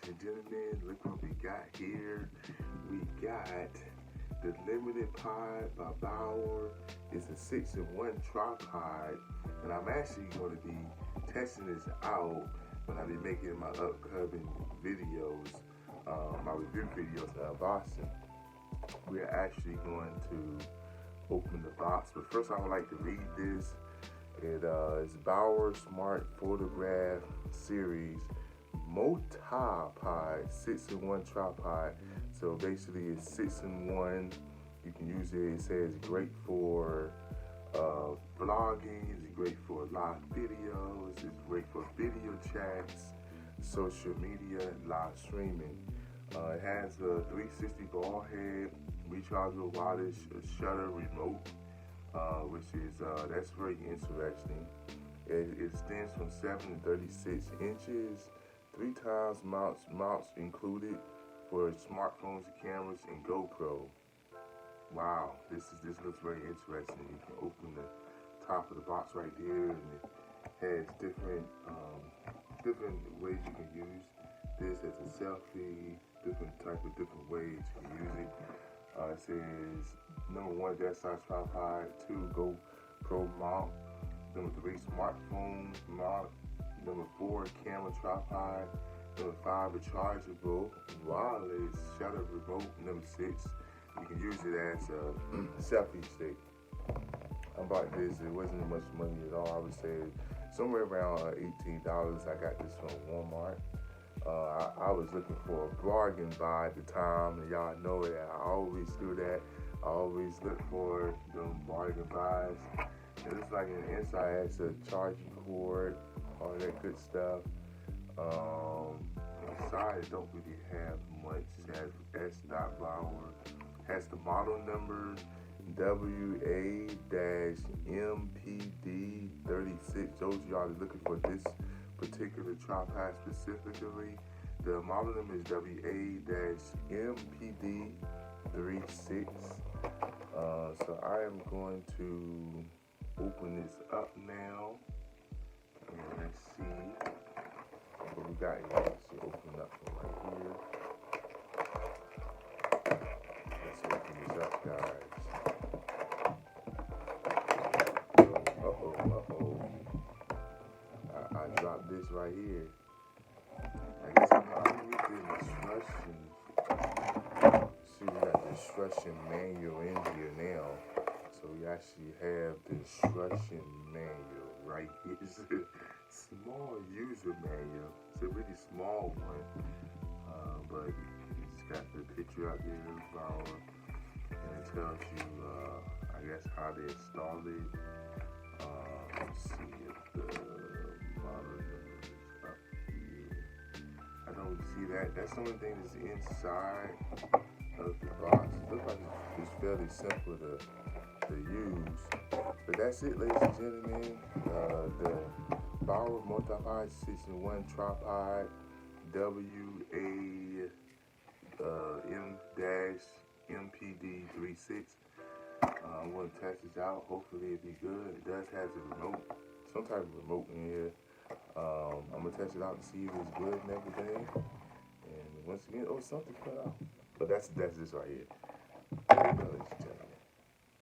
and gentlemen, look what we got here. We got the Limited Pod by Bauer. It's a 6-in-1 tripod, and I'm actually going to be testing this out when I be making my upcoming videos, my review videos in Boston. We're actually going to open the box, but first I would like to read this. It's Bauer Smart Photograph Series Multi-Pod 6-in-1 tripod. So basically it's 6-in-1. You can use it. It says great for vlogging. It's great for live videos. It's great for video chats, social media, live streaming. It has a 360 ball head, rechargeable wireless shutter remote, which is that's very interesting. It stands from 7 to 36 inches, 3 times mounts included for smartphones, cameras, and GoPro. Wow, this looks very interesting. You can open the top of the box right there, and it has different ways you can use this as a selfie. Different ways you can use it. It says number 1 desktop tripod, 2 GoPro mount, number 3 smartphone mount, number 4 camera tripod, number 5 rechargeable wireless shutter remote, number 6 you can use it as a selfie stick. I bought this. It wasn't much money at all. I would say somewhere around $18. I got this from Walmart. I was looking for a bargain buy at the time, and y'all know that I always do that. I always look for them bargain buys. It looks like an inside has a charging cord, all that good stuff. Inside it don't really have much. It has S.Bauer. Has the model number WA-MPD36. Those of y'all looking for this particular tripod specifically, the model number is WA-MPD36. So I am going to open this up now, and let's see what we got here. Let's open up from right here. Let's open this up, guys. I dropped this right here. I guess I'm reading the instructions. See, we got the instruction manual in here now. So we actually have the instruction manual right here. It's a small user manual. It's a really small one. But it's got the picture out there of Bauer, and it tells you, I guess, how to install it. Let's see if the model number is up here. I don't see that. That's the only thing that's inside of the box. It looks like it's fairly simple to use. But that's it, ladies and gentlemen. The Bauer Multi-Pod 6-in-1 tripod WA-MPD36. I'm going to test this out. Hopefully it'll be good. It does have a remote, some type of remote in here. I'm going to test it out and see if it's good and everything. And once again, something cut out. But that's this right here. There you go, ladies and gentlemen.